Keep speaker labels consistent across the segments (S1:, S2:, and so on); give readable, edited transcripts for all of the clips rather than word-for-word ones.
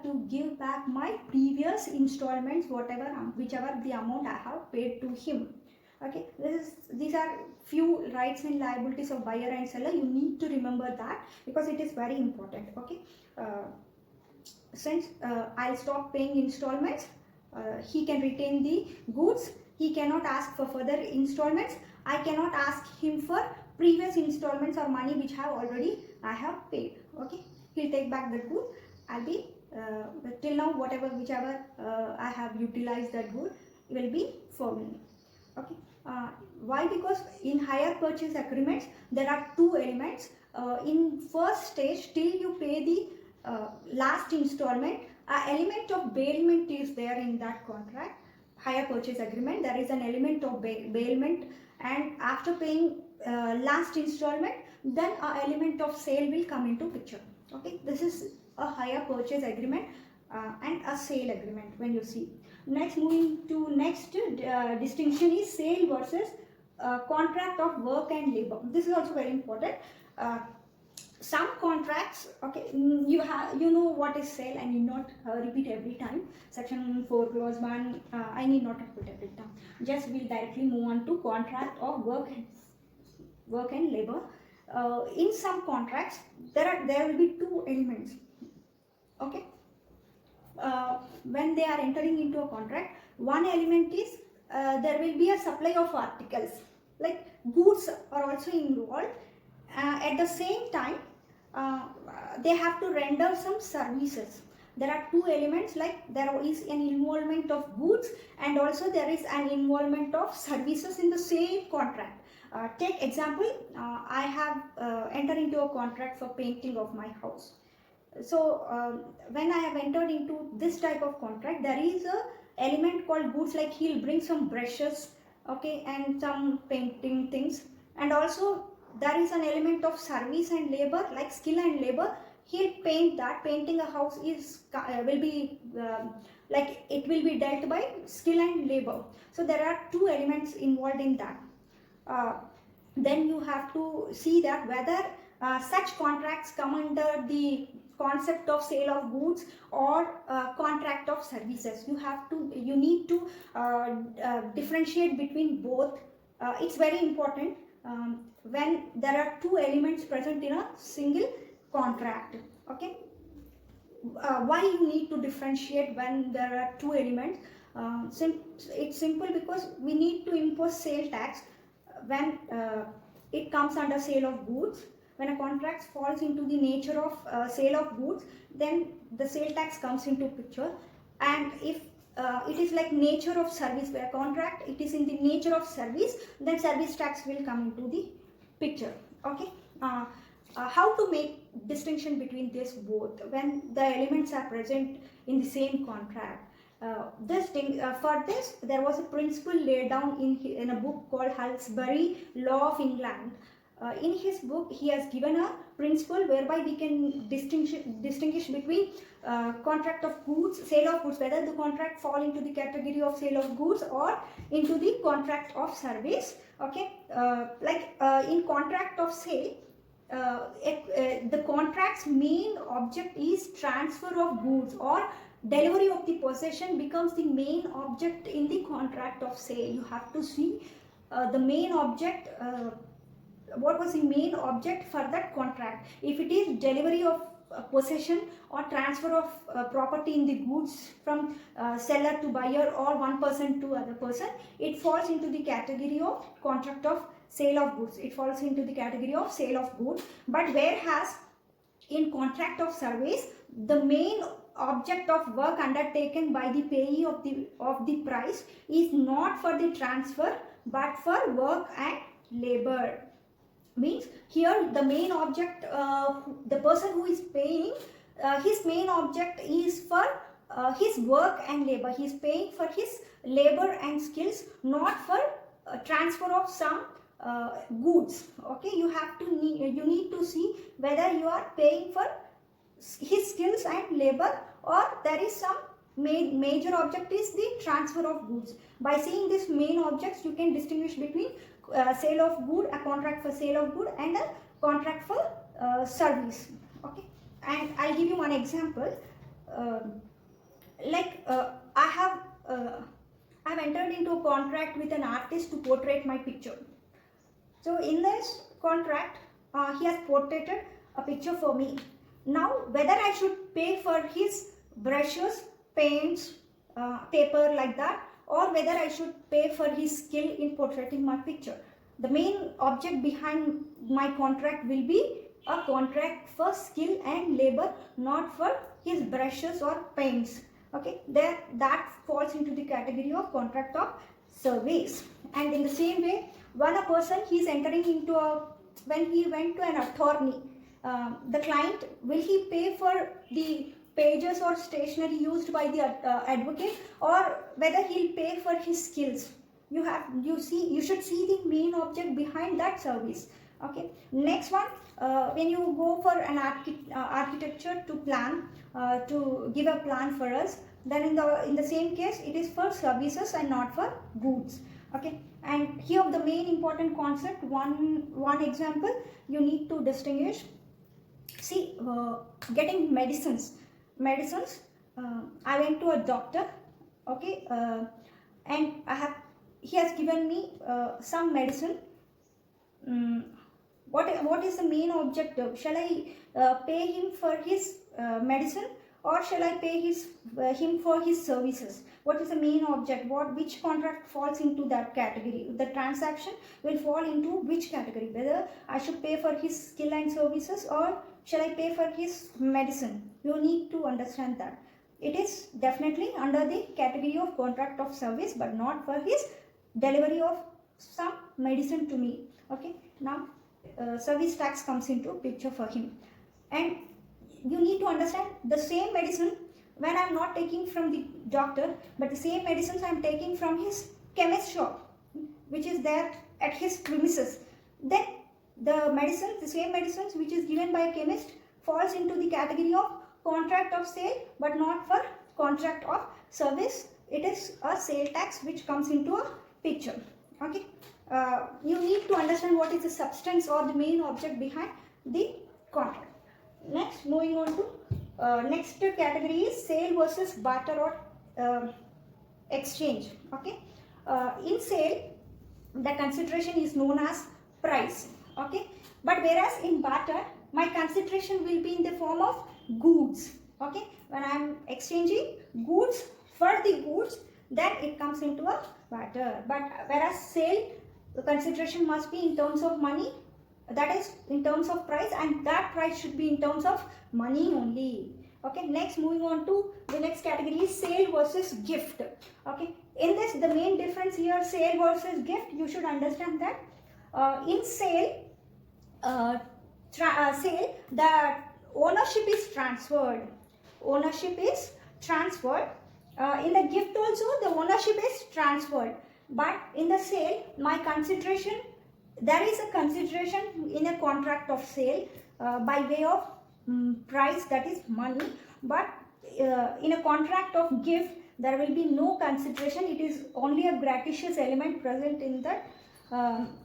S1: to give back my previous installments, whichever the amount I have paid to him. Okay, these are few rights and liabilities of buyer and seller. You need to remember that because it is very important. Okay, since I'll stop paying installments, he can retain the goods. He cannot ask for further installments. I cannot ask him for previous installments or money which I have paid. Okay, he'll take back the good. I'll be till now whichever I have utilized that good will be for me. Okay, why? Because in hire purchase agreements there are two elements. In first stage, till you pay the last installment, an element of bailment is there in that contract. Hire purchase agreement, there is an element of bailment, and after paying last installment, then an element of sale will come into picture. Okay, this is a hire purchase agreement and a sale agreement when you see. Next, moving to next distinction is sale versus contract of work and labor. This is also very important. Some contracts, okay, you know what is sale. I need not repeat every time. Section 4 clause 1, I need not repeat every time. Just we'll directly move on to contract of work and labor. In some contracts, there will be two elements. Okay, when they are entering into a contract, one element is there will be a supply of articles, like goods are also involved. At the same time, they have to render some services. There are two elements, like there is an involvement of goods and also there is an involvement of services in the same contract. Take example, I have entered into a contract for painting of my house. So when I have entered into this type of contract, there is a element called goods, like he'll bring some brushes, okay, and some painting things, and also there is an element of service and labor, like skill and labor. He'll paint that. Painting a house is will be like it will be dealt by skill and labor. So there are two elements involved in that. Then you have to see that whether such contracts come under the concept of sale of goods or contract of services. You need to differentiate between both. It's very important when there are two elements present in a single contract. Okay, why you need to differentiate when there are two elements? It's simple, because we need to impose sale tax when it comes under sale of goods. When a contract falls into the nature of sale of goods, then the sale tax comes into picture. And if it is like nature of service, where contract it is in the nature of service, then service tax will come into the picture. Okay, how to make distinction between this both when the elements are present in the same contract? For this, there was a principle laid down in a book called Halsbury Law of England. In his book, he has given a principle whereby we can distinguish between contract of goods, sale of goods, whether the contract fall into the category of sale of goods or into the contract of service. Okay, in contract of sale, the contract's main object is transfer of goods, or delivery of the possession becomes the main object in the contract of sale. You have to see the main object. What was the main object for that contract? If it is delivery of possession or transfer of property in the goods from seller to buyer, or one person to other person, it falls into the category of contract of sale of goods. It falls into the category of sale of goods. But whereas in contract of service, the main object of work undertaken by the payee of the price is not for the transfer but for work and labor. Means here the main object, the person who is paying, his main object is for his work and labor. He is paying for his labor and skills, not for transfer of some goods. Okay, you need to see whether you are paying for his skills and labor, or there is some major object is the transfer of goods. By seeing these main objects, you can distinguish between sale of good, a contract for sale of good, and a contract for service. Okay, and I'll give you one example. into a contract with an artist to portray my picture. So in this contract, he has portrayed a picture for me. Now whether I should pay for his brushes, paints, paper like that, or whether I should pay for his skill in portraying my picture. The main object behind my contract will be a contract for skill and labor, not for his brushes or paints. Okay, that falls into the category of contract of service. And in the same way, when a person he is entering into when he went to an attorney, the client, will he pay for the pages or stationery used by the advocate, or whether he'll pay for his skills? You should see the main object behind that service. Okay, next one, when you go for an architecture to plan, to give a plan for us, then in the same case it is for services and not for goods. Okay, and here the main important concept, one example you need to distinguish. See, getting medicines, I went to a doctor. Okay, and he has given me some medicine. What is the main objective? Shall I pay him for his medicine, or shall I pay him for his services? What is the main object? Which contract falls into that category? The transaction will fall into which category? Whether I should pay for his skill and services, or shall I pay for his medicine? You need to understand that. It is definitely under the category of contract of service, but not for his delivery of some medicine to me. Okay, now service tax comes into picture for him. And you need to understand, the same medicine, when I am not taking from the doctor, but the same medicines I am taking from his chemist shop, which is there at his premises, then the same medicines which is given by a chemist falls into the category of contract of sale, but not for contract of service. It is a sale tax which comes into a picture. Okay, you need to understand what is the substance or the main object behind the contract. Next, moving on to next category is sale versus barter or exchange. Okay, in sale the consideration is known as price. Okay, but whereas in barter my consideration will be in the form of goods. Okay, when I am exchanging goods for the goods, then it comes into a barter. But whereas sale, the consideration must be in terms of money, that is in terms of price, and that price should be in terms of money only. Okay, next, moving on to the next category is sale versus gift. Okay, in this, the main difference here, sale versus gift, you should understand that in sale, the ownership is transferred. In the gift also the ownership is transferred, but in the sale my consideration, there is a consideration in a contract of sale by way of price, that is money, but in a contract of gift there will be no consideration. It is only a gratuitous element present in that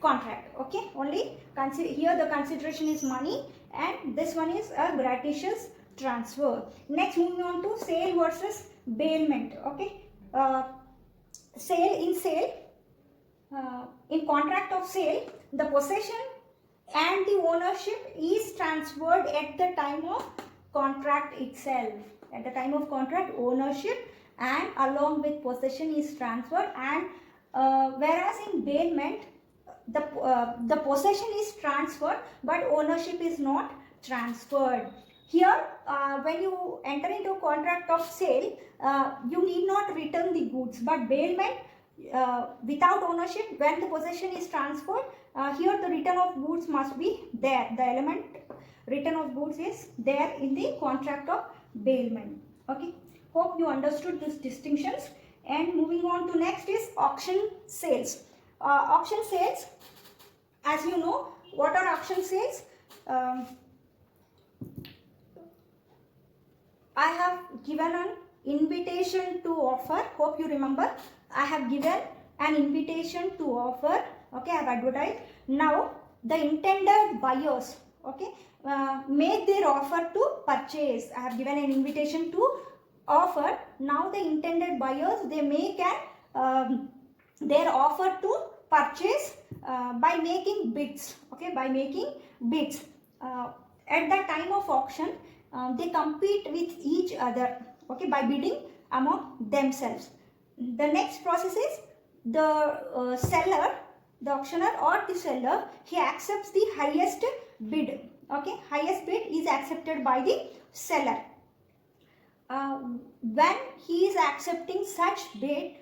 S1: contract. Okay, only here the consideration is money, and this one is a gratuitous transfer. Next, moving on to sale versus bailment. Okay, in contract of sale, the possession and the ownership is transferred at the time of contract itself. At the time of contract, ownership and along with possession is transferred, and whereas in bailment the possession is transferred but ownership is not transferred. Here when you enter into a contract of sale, you need not return the goods, but bailment, without ownership, when the possession is transferred, here the return of goods must be there. The element return of goods is there in the contract of bailment. Okay, hope you understood these distinctions. And moving on to next is auction sales. Auction sales, as you know, what are auction sales? I have given an invitation to offer. Hope you remember. I have given an invitation to offer. Okay, I have advertised. Now the intended buyers, okay, make their offer to purchase. I have given an invitation to offer. Now the intended buyers, they make an their offer to purchase by making bids. Okay, by making bids. At the time of auction, they compete with each other. Okay, by bidding among themselves. The next process is the seller, the auctioneer or the seller, he accepts the highest bid. Okay, highest bid is accepted by the seller. When he is accepting such bid,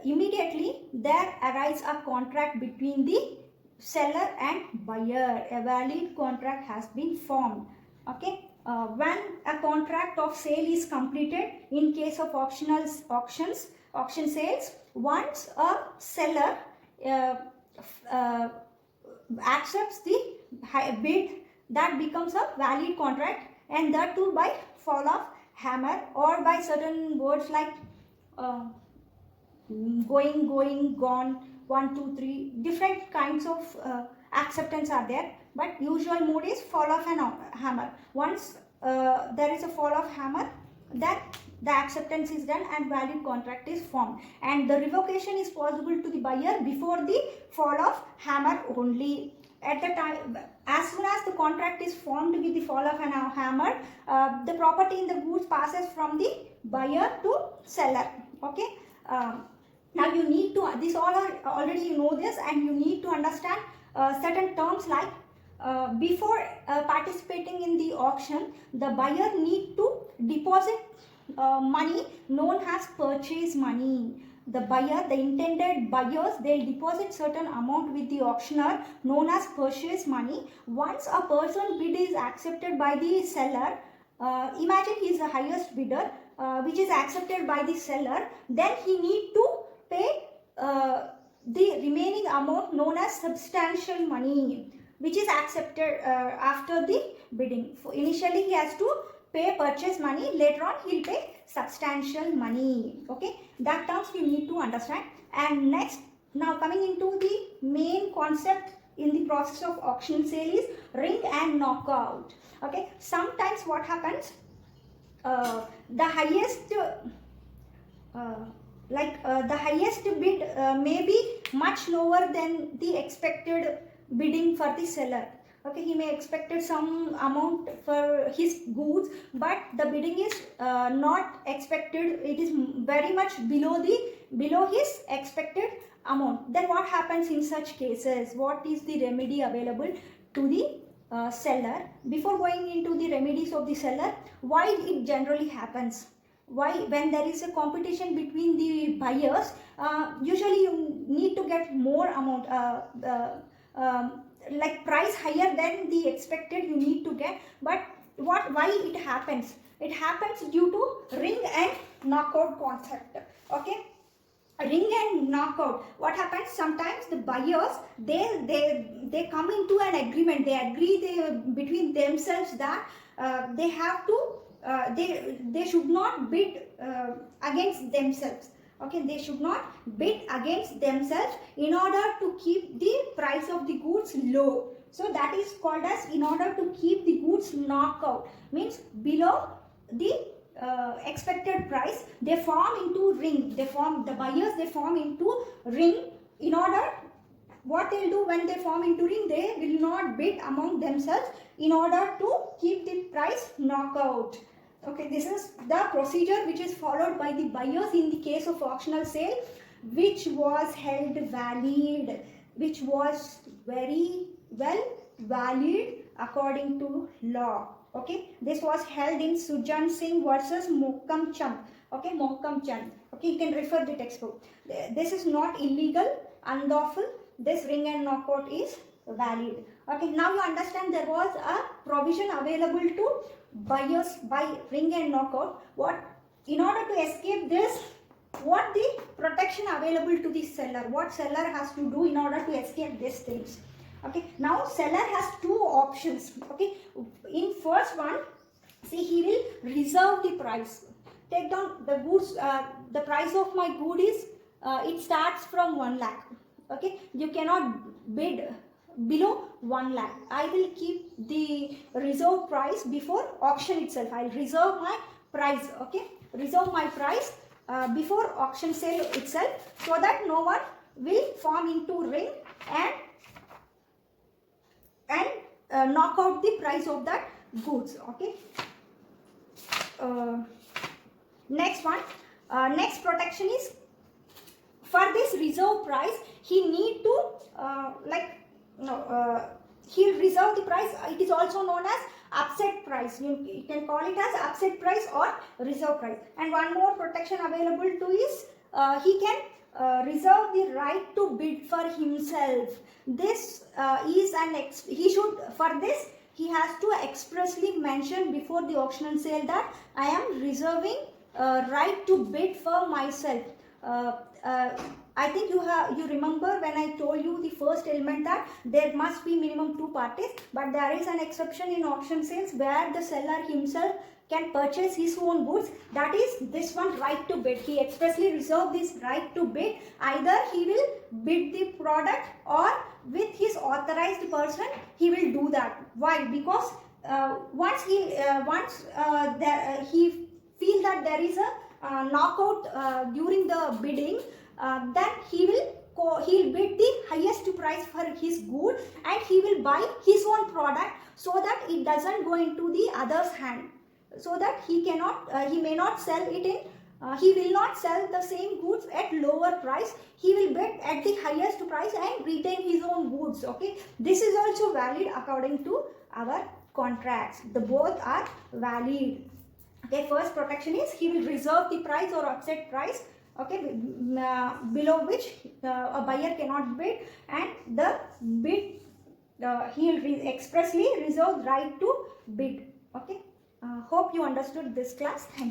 S1: immediately there arises a contract between the seller and buyer. A valid contract has been formed. Okay, when a contract of sale is completed in case of auction sales, once a seller accepts the bid, that becomes a valid contract, and that too by fall of hammer or by certain words like going, gone, 1, 2, 3. Different kinds of acceptance are there, but usual mode is fall of an hammer. Once there is a fall of hammer, then the acceptance is done and valid contract is formed, and the revocation is possible to the buyer before the fall of hammer only. At the time, as soon as the contract is formed with the fall of an hammer, the property in the goods passes from the buyer to seller. Okay, now you need to, this all are already you know this, and you need to understand certain terms like before participating in the auction, the buyer need to deposit money known as purchase money. The buyer, the intended buyers, they'll deposit certain amount with the auctioneer known as purchase money. Once a person bid is accepted by the seller, imagine he is the highest bidder, which is accepted by the seller, then he need to pay the remaining amount known as substantial money, which is accepted after the bidding. Initially he has to pay purchase money, later on he will pay substantial money. Okay, that terms you need to understand. And next, now coming into the main concept in the process of auction sale is ring and knockout. Okay, sometimes what happens, the highest the highest bid may be much lower than the expected bidding for the seller. Okay, he may expected some amount for his goods, but the bidding is not expected, it is very much below his expected amount. Then what happens in such cases? What is the remedy available to the seller? Before going into the remedies of the seller, why it generally happens? Why, when there is a competition between the buyers, usually you need to get more amount, like price higher than the expected you need to get. But why it happens? It happens due to ring and knockout concept. Okay, ring and knockout. What happens? Sometimes the buyers, they come into an agreement, they agree between themselves that they have to they should not bid against themselves. Okay, they should not bid against themselves in order to keep the price of the goods low. So that is called as, in order to keep the goods knockout, means below the expected price, they form into ring. The buyers, they form into ring. In order, what they'll do when they form into ring, they will not bid among themselves in order to keep the price knockout. Okay, this is the procedure which is followed by the buyers in the case of auctional sale, which was held valid, which was very well valid according to law. Okay, this was held in Sujan Singh versus Mohkam Chand. Okay, Mohkam Chand. Okay, you can refer the textbook. This is not illegal, unlawful. This ring and knockout is valid. Okay, now you understand there was a provision available to buyers by ring and knockout. What, in order to escape this, what the protection available to the seller, what seller has to do in order to escape these things. Okay, now seller has two options. Okay, in first one, see, he will reserve the price, take down the goods, the price of my good is it starts from 1 lakh. Okay, you cannot bid below 1 lakh. I will keep the reserve price before auction itself. I'll reserve my price. Okay, reserve my price before auction sale itself, so that no one will form into ring and knock out the price of that goods. Okay. Next one, next protection is, for this reserve price he need to he'll reserve the price. It is also known as upset price. You can call it as upset price or reserve price. And one more protection available to is he can reserve the right to bid for himself. This is he should, for this he has to expressly mention before the auction and sale that I am reserving right to bid for myself. I think you remember when I told you the first element that there must be minimum 2 parties, but there is an exception in auction sales where the seller himself can purchase his own goods. That is this one, right to bid. He expressly reserved this right to bid. Either he will bid the product or with his authorized person he will do that. Why? Because once he feel that there is a knockout during the bidding, then he'll bid the highest price for his good and he will buy his own product so that it doesn't go into the other's hand, so that he may not sell it in, he will not sell the same goods at lower price. He will bid at the highest price and retain his own goods. Okay, this is also valid according to our contracts. The both are valid. Okay, first protection is he will reserve the price or upset price, okay, below which a buyer cannot bid, and the bid he will expressly reserve right to bid. Okay, hope you understood this class. Thank you.